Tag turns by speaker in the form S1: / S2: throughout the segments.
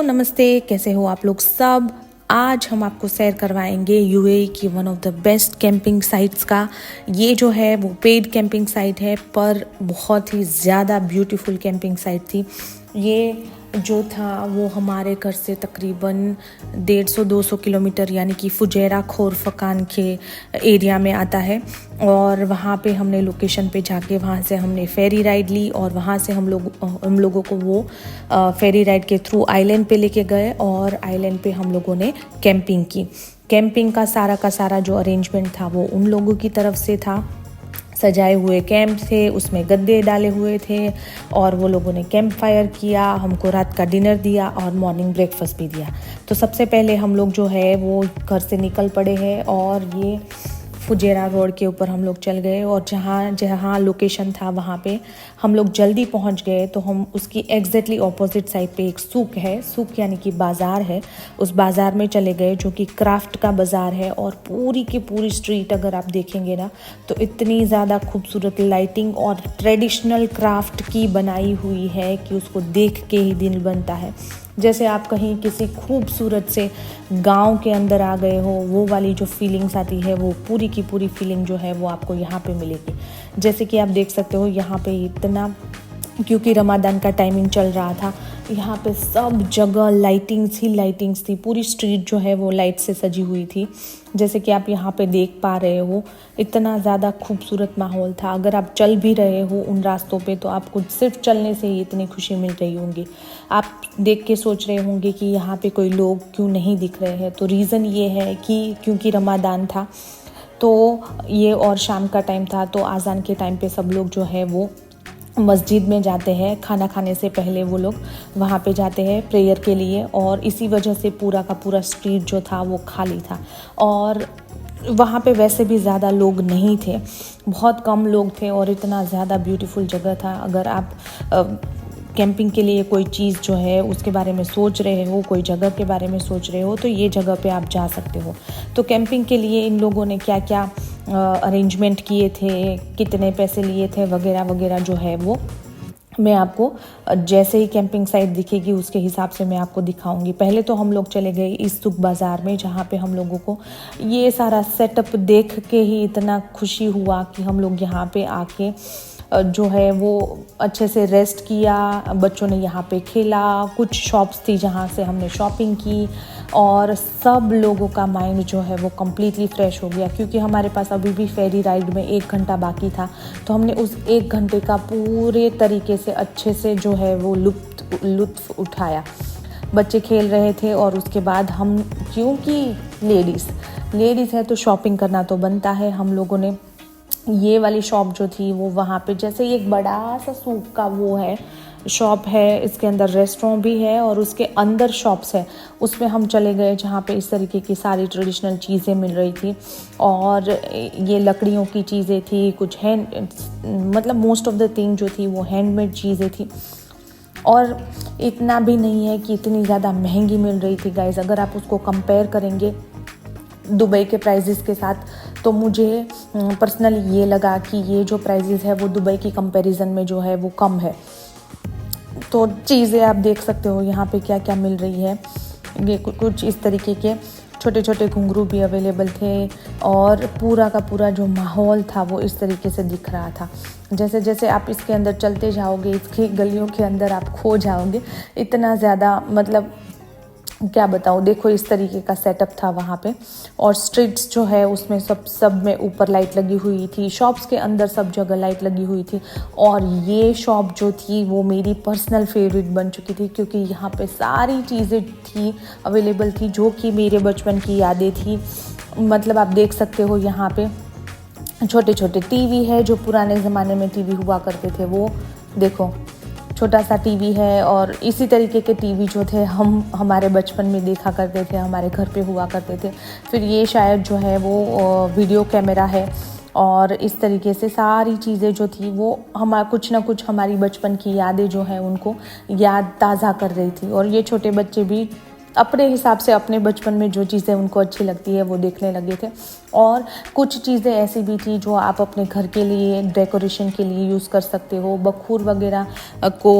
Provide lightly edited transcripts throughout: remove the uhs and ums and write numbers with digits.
S1: नमस्ते, कैसे हो आप लोग सब। आज हम आपको सैर करवाएंगे यूएई की one of the best camping sites का। ये जो है वो पेड कैंपिंग साइट है, पर बहुत ही ज़्यादा ब्यूटीफुल कैंपिंग साइट थी। ये जो था वो हमारे घर से तकरीबन 150-200 किलोमीटर यानी कि फुजैरा खोरफकान के एरिया में आता है। और वहाँ पे हमने लोकेशन पे जाके वहाँ से हमने फेरी राइड ली और वहाँ से हम लोगों को वो फेरी राइड के थ्रू आइलैंड पे लेके गए और आइलैंड पे हम लोगों ने कैंपिंग की। कैंपिंग का सारा जो अरेंजमेंट था वो उन लोगों की तरफ से था। सजाए हुए कैंप थे, उसमें गद्दे डाले हुए थे और वो लोगों ने कैंप फायर किया, हमको रात का डिनर दिया और मॉर्निंग ब्रेकफास्ट भी दिया। तो सबसे पहले हम लोग जो है वो घर से निकल पड़े हैं और ये फुजेरा रोड के ऊपर हम लोग चल गए और जहाँ जहाँ लोकेशन था वहाँ पे हम लोग जल्दी पहुँच गए। तो हम उसकी एग्जैक्टली ऑपोजिट साइड पे एक सूक है, सूक यानी कि बाज़ार है, उस बाज़ार में चले गए जो कि क्राफ्ट का बाज़ार है। और पूरी की पूरी स्ट्रीट अगर आप देखेंगे ना तो इतनी ज़्यादा खूबसूरत लाइटिंग और ट्रेडिशनल क्राफ्ट की बनाई हुई है कि उसको देख के ही दिल बनता है जैसे आप कहीं किसी खूबसूरत से गांव के अंदर आ गए हो। वो वाली जो फीलिंग्स आती है वो पूरी की पूरी फीलिंग जो है वो आपको यहाँ पे मिलेगी। जैसे कि आप देख सकते हो यहाँ पे इतना, क्योंकि रमादान का टाइमिंग चल रहा था, यहाँ पे सब जगह लाइटिंग्स ही लाइटिंग्स थी। पूरी स्ट्रीट जो है वो लाइट से सजी हुई थी, जैसे कि आप यहाँ पे देख पा रहे हो। इतना ज़्यादा खूबसूरत माहौल था। अगर आप चल भी रहे हो उन रास्तों पे तो आपको सिर्फ चलने से ही इतनी खुशी मिल रही होंगी। आप देख के सोच रहे होंगे कि यहाँ पे कोई लोग क्यों नहीं दिख रहे हैं। तो रीज़न ये है कि क्योंकि रमादान था तो ये और शाम का टाइम था, तो आज़ान के टाइम पे सब लोग जो है वो मस्जिद में जाते हैं। खाना खाने से पहले वो लोग वहाँ पे जाते हैं प्रेयर के लिए और इसी वजह से पूरा का पूरा स्ट्रीट जो था वो खाली था। और वहाँ पे वैसे भी ज़्यादा लोग नहीं थे, बहुत कम लोग थे और इतना ज़्यादा ब्यूटीफुल जगह था। अगर आप कैंपिंग के लिए कोई चीज़ जो है उसके बारे में सोच रहे हो, कोई जगह के बारे में सोच रहे हो तो ये जगह पे आप जा सकते हो। तो कैंपिंग के लिए इन लोगों ने क्या क्या अरेंजमेंट किए थे, कितने पैसे लिए थे वगैरह वगैरह जो है वो मैं आपको जैसे ही कैंपिंग साइट दिखेगी उसके हिसाब से मैं आपको दिखाऊंगी। पहले तो हम लोग चले गए इस सुख बाज़ार में, जहाँ पे हम लोगों को ये सारा सेटअप देख के ही इतना खुशी हुआ कि हम लोग यहाँ पे आके जो है वो अच्छे से रेस्ट किया। बच्चों ने यहाँ पे खेला, कुछ शॉप्स थी जहाँ से हमने शॉपिंग की और सब लोगों का माइंड जो है वो कम्प्लीटली फ्रेश हो गया। क्योंकि हमारे पास अभी भी फेरी राइड में 1 घंटा बाकी था, तो हमने उस 1 घंटे का पूरे तरीके से अच्छे से जो है वो लुत्फ़ उठाया। बच्चे खेल रहे थे और उसके बाद हम, क्योंकि लेडीज़ है तो शॉपिंग करना तो बनता है, हम लोगों ने ये वाली शॉप जो थी वो वहाँ पे, जैसे एक बड़ा सा सूक का वो है शॉप है, इसके अंदर रेस्टोरेंट भी है और उसके अंदर शॉप्स है, उसमें हम चले गए जहाँ पे इस तरीके की सारी ट्रेडिशनल चीज़ें मिल रही थी। और ये लकड़ियों की चीज़ें थी, कुछ हैंड, मतलब मोस्ट ऑफ द थिंग जो थी वो हैंडमेड चीज़ें थी। और इतना भी नहीं है कि इतनी ज़्यादा महंगी मिल रही थी गाइस। अगर आप उसको कंपेयर करेंगे दुबई के प्राइजेस के साथ तो मुझे पर्सनली ये लगा कि ये जो प्राइजेस है वो दुबई की कंपैरिजन में जो है वो कम है। तो चीज़ें आप देख सकते हो यहाँ पे क्या क्या मिल रही है। ये कुछ इस तरीके के छोटे छोटे घुंघरू भी अवेलेबल थे और पूरा का पूरा जो माहौल था वो इस तरीके से दिख रहा था। जैसे जैसे आप इसके अंदर चलते जाओगे, इसकी गलियों के अंदर आप खो जाओगे। इतना ज़्यादा, मतलब क्या बताऊँ, देखो इस तरीके का सेटअप था वहाँ पे। और स्ट्रीट्स जो है उसमें सब में ऊपर लाइट लगी हुई थी, शॉप्स के अंदर सब जगह लाइट लगी हुई थी। और ये शॉप जो थी वो मेरी पर्सनल फेवरेट बन चुकी थी, क्योंकि यहाँ पे सारी चीज़ें थी अवेलेबल थी जो कि मेरे बचपन की यादें थी। मतलब आप देख सकते हो यहाँ पे छोटे छोटे टीवी है, जो पुराने ज़माने में टीवी हुआ करते थे, वो देखो छोटा सा टीवी है। और इसी तरीके के टीवी जो थे हम हमारे बचपन में देखा करते थे, हमारे घर पे हुआ करते थे। फिर ये शायद जो है वो वीडियो कैमरा है और इस तरीके से सारी चीज़ें जो थी वो कुछ ना कुछ हमारी बचपन की यादें जो है उनको याद ताज़ा कर रही थी। और ये छोटे बच्चे भी अपने हिसाब से अपने बचपन में जो चीज़ें उनको अच्छी लगती है वो देखने लगे थे। और कुछ चीज़ें ऐसी भी थी जो आप अपने घर के लिए डेकोरेशन के लिए यूज़ कर सकते हो। बखूर वगैरह को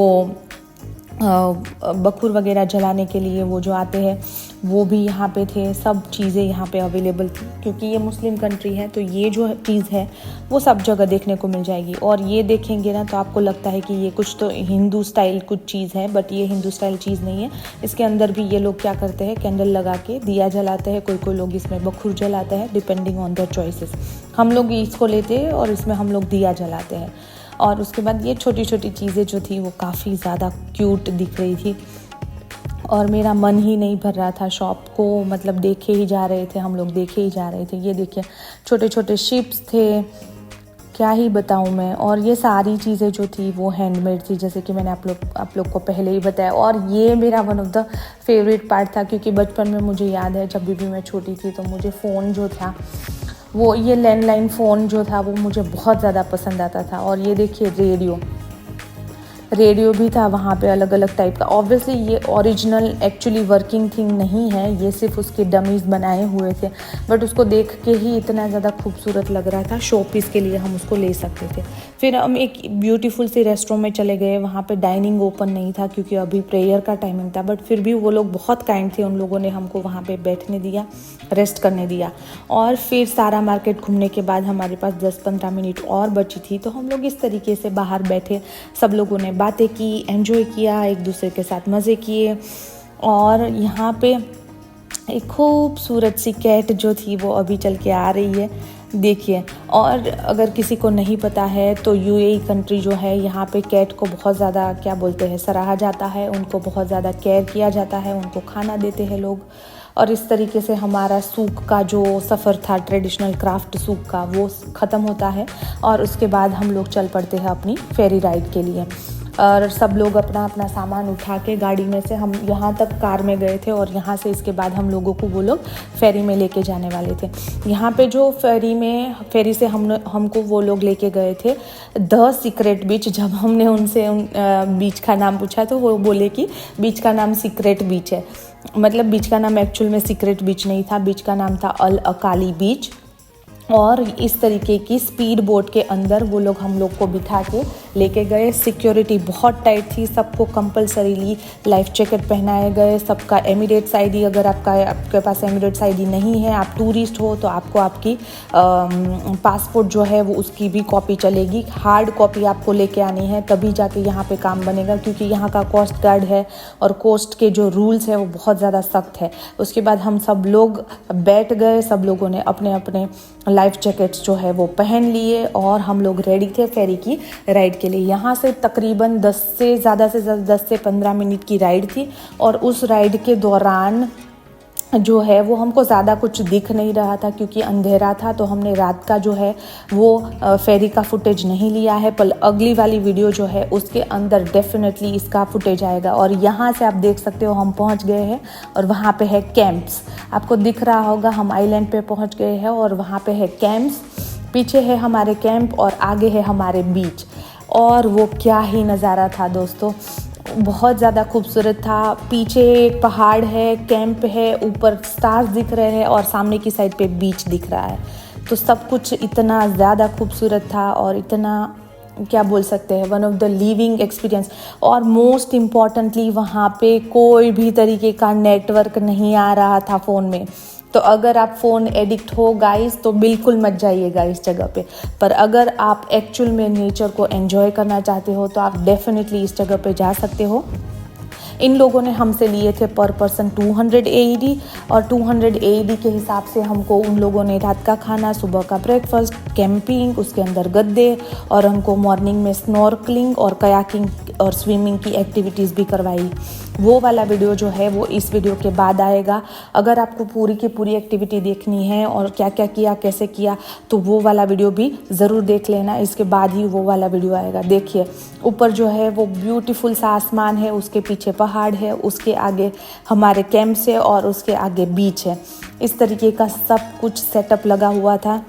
S1: बखूर वगैरह जलाने के लिए वो जो आते हैं वो भी यहाँ पे थे। सब चीज़ें यहाँ पे अवेलेबल थी, क्योंकि ये मुस्लिम कंट्री है तो ये जो चीज़ है वो सब जगह देखने को मिल जाएगी। और ये देखेंगे ना तो आपको लगता है कि ये कुछ तो हिंदू स्टाइल कुछ चीज़ है, बट ये हिंदू स्टाइल चीज़ नहीं है। इसके अंदर भी ये लोग क्या करते हैं, कैंडल लगा के दिया जलाते हैं, कोई लोग इसमें बखूर जलाते हैं, डिपेंडिंग ऑन देयर चॉइसेस। हम लोग इसको लेते हैं और इसमें हम लोग दिया जलाते हैं। और उसके बाद ये छोटी छोटी चीज़ें जो थी वो काफ़ी ज़्यादा क्यूट दिख रही थी और मेरा मन ही नहीं भर रहा था शॉप को, मतलब देखे ही जा रहे थे हम लोग, देखे ही जा रहे थे। ये देखिए छोटे छोटे शिप्स थे, क्या ही बताऊँ मैं। और ये सारी चीज़ें जो थी वो हैंडमेड थी, जैसे कि मैंने आप लोग को पहले ही बताया। और ये मेरा one of the favourite part था, क्योंकि बचपन में मुझे याद है जब भी मैं छोटी थी तो मुझे फ़ोन जो था वो ये लैंडलाइन फ़ोन जो था वो मुझे बहुत ज़्यादा पसंद आता था। और ये देखिए रेडियो भी था वहाँ पे अलग अलग टाइप का। ऑब्वियसली ये ओरिजिनल एक्चुअली वर्किंग थिंग नहीं है, ये सिर्फ उसके डमीज़ बनाए हुए थे, बट उसको देख के ही इतना ज़्यादा खूबसूरत लग रहा था, शो पीस के लिए हम उसको ले सकते थे। फिर हम एक ब्यूटीफुल सी रेस्टोरेंट में चले गए। वहाँ पे डाइनिंग ओपन नहीं था क्योंकि अभी प्रेयर का टाइमिंग था, बट फिर भी वो लोग बहुत काइंड थे, उन लोगों ने हमको वहाँ पे बैठने दिया, रेस्ट करने दिया। और फिर सारा मार्केट घूमने के बाद हमारे पास 10-15 मिनट और बची थी, तो हम लोग इस तरीके से बाहर बैठे, सब लोगों ने बातें की, एंजॉय किया, एक दूसरे के साथ मज़े किए। और यहाँ पे एक खूबसूरत सी कैट जो थी वो अभी चल के आ रही है, देखिए। और अगर किसी को नहीं पता है तो यूएई कंट्री जो है, यहाँ पे कैट को बहुत ज़्यादा क्या बोलते हैं, सराहा जाता है, उनको बहुत ज़्यादा केयर किया जाता है, उनको खाना देते हैं लोग। और इस तरीके से हमारा सूक का जो सफ़र था, ट्रेडिशनल क्राफ्ट सूक का, वो ख़त्म होता है। और उसके बाद हम लोग चल पड़ते हैं अपनी फेरी राइड के लिए। और सब लोग अपना अपना सामान उठा के गाड़ी में से, हम यहाँ तक कार में गए थे और यहाँ से इसके बाद हम लोगों को वो लोग फेरी में लेके जाने वाले थे। यहाँ पे जो फेरी से हमको वो लोग लेके गए थे द सीक्रेट बीच। जब हमने उनसे बीच का नाम पूछा तो वो बोले कि बीच का नाम सीक्रेट बीच है, मतलब बीच का नाम एक्चुअल में सीक्रेट बीच नहीं था, बीच का नाम था अल अकाली बीच। और इस तरीके की स्पीड बोट के अंदर वो लोग हम लोग को बिठा के लेके गए। सिक्योरिटी बहुत टाइट थी, सबको कंपलसरीली लाइफ जैकेट पहनाए गए, सबका एमिरेट्स आईडी, अगर आपके पास एमिरेट्स आईडी नहीं है, आप टूरिस्ट हो, तो आपको आपकी पासपोर्ट जो है वो उसकी भी कॉपी चलेगी। हार्ड कॉपी आपको लेके आनी है, तभी जाके यहाँ पे काम बनेगा, क्योंकि यहाँ का कोस्ट गार्ड है और कोस्ट के जो रूल्स है वो बहुत ज़्यादा सख्त है। उसके बाद हम सब लोग बैठ गए, सब लोगों ने अपने अपने लाइफ जैकेट्स जो है वो पहन लिए और हम लोग रेडी थे फेरी की राइड के लिए। यहाँ से तकरीबन 10 से 15 मिनट की राइड थी। और उस राइड के दौरान जो है वो हमको ज़्यादा कुछ दिख नहीं रहा था, क्योंकि अंधेरा था, तो हमने रात का जो है वो फेरी का फुटेज नहीं लिया है। पर अगली वाली वीडियो जो है उसके अंदर डेफिनेटली इसका फुटेज आएगा। और यहाँ से आप देख सकते हो हम पहुँच गए हैं और वहाँ पे है कैंप्स, आपको दिख रहा होगा, हम आइलैंड पे पहुँच गए हैं और वहाँ पे है कैंप्स। पीछे है हमारे कैंप और आगे है हमारे बीच। और वो क्या ही नज़ारा था दोस्तों, बहुत ज़्यादा खूबसूरत था। पीछे एक पहाड़ है, कैंप है, ऊपर स्टार्स दिख रहे हैं और सामने की साइड पे बीच दिख रहा है। तो सब कुछ इतना ज़्यादा खूबसूरत था और इतना क्या बोल सकते हैं, one of the living experience. और मोस्ट इम्पॉर्टेंटली वहाँ पे कोई भी तरीके का नेटवर्क नहीं आ रहा था फ़ोन में। तो अगर आप फ़ोन एडिक्ट हो गाइस तो बिल्कुल मत जाइएगा इस जगह पे। पर अगर आप एक्चुअल में नेचर को एंजॉय करना चाहते हो तो आप डेफिनेटली इस जगह पे जा सकते हो। इन लोगों ने हमसे लिए थे पर पर्सन 200 AED और 200 AED के हिसाब से हमको उन लोगों ने रात का खाना, सुबह का ब्रेकफास्ट, कैंपिंग, उसके अंदर गद्दे और हमको मॉर्निंग में स्नॉर्कलिंग और कयाकिंग और स्विमिंग की एक्टिविटीज़ भी करवाई। वो वाला वीडियो जो है वो इस वीडियो के बाद आएगा। अगर आपको पूरी की पूरी एक्टिविटी देखनी है और क्या क्या किया, कैसे किया, तो वो वाला वीडियो भी ज़रूर देख लेना, इसके बाद ही वो वाला वीडियो आएगा। देखिए ऊपर जो है वो ब्यूटीफुल सा आसमान है, उसके पीछे पहाड़ है, उसके आगे हमारे कैंप है और उसके आगे बीच है। इस तरीके का सब कुछ सेटअप लगा हुआ था।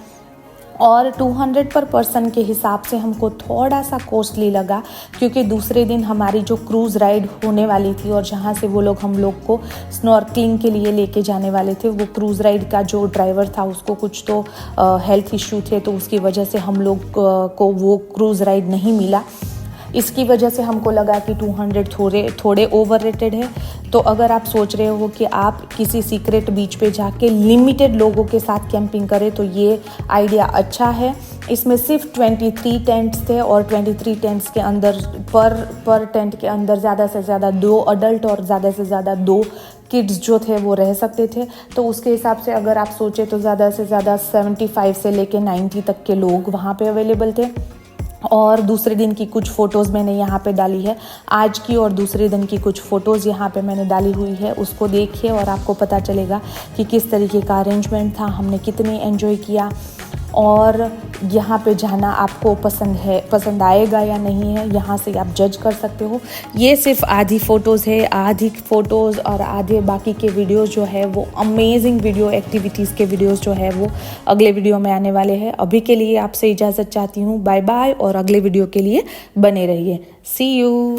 S1: और 200 पर पर्सन के हिसाब से हमको थोड़ा सा कॉस्टली लगा, क्योंकि दूसरे दिन हमारी जो क्रूज़ राइड होने वाली थी और जहाँ से वो लोग हम लोग को स्नॉर्कलिंग के लिए लेके जाने वाले थे, वो क्रूज़ राइड का जो ड्राइवर था उसको कुछ तो हेल्थ इश्यू थे, तो उसकी वजह से हम लोग को वो क्रूज़ राइड नहीं मिला। इसकी वजह से हमको लगा कि 200 थोड़े ओवररेटेड है। तो अगर आप सोच रहे हो कि आप किसी सीक्रेट बीच पे जाके लिमिटेड लोगों के साथ कैंपिंग करें तो ये आइडिया अच्छा है। इसमें सिर्फ 23 टेंट्स थे और 23 टेंट्स के अंदर पर टेंट के अंदर ज़्यादा से ज़्यादा 2 अडल्ट और ज़्यादा से ज़्यादा 2 किड्स जो थे वो रह सकते थे। तो उसके हिसाब से अगर आप सोचें तो ज़्यादा से ज़्यादा 75 से लेके 90 तक के लोग वहाँ पे अवेलेबल थे। और दूसरे दिन की कुछ फ़ोटोज़ मैंने यहाँ पे डाली है, आज की और दूसरे दिन की कुछ फ़ोटोज़ यहाँ पे मैंने डाली हुई है, उसको देखिए और आपको पता चलेगा कि किस तरीके का अरेंजमेंट था, हमने कितने एंजॉय किया और यहाँ पे जाना आपको पसंद आएगा या नहीं है, यहाँ से आप जज कर सकते हो। ये सिर्फ आधी फ़ोटोज़ है, आधी फ़ोटोज़ और आधे बाकी के वीडियोज़ जो है वो अमेजिंग वीडियो एक्टिविटीज़ के वीडियोज़ जो है वो अगले वीडियो में आने वाले हैं। अभी के लिए आपसे इजाज़त चाहती हूँ, बाय बाय, और अगले वीडियो के लिए बने रहिए। सी यू।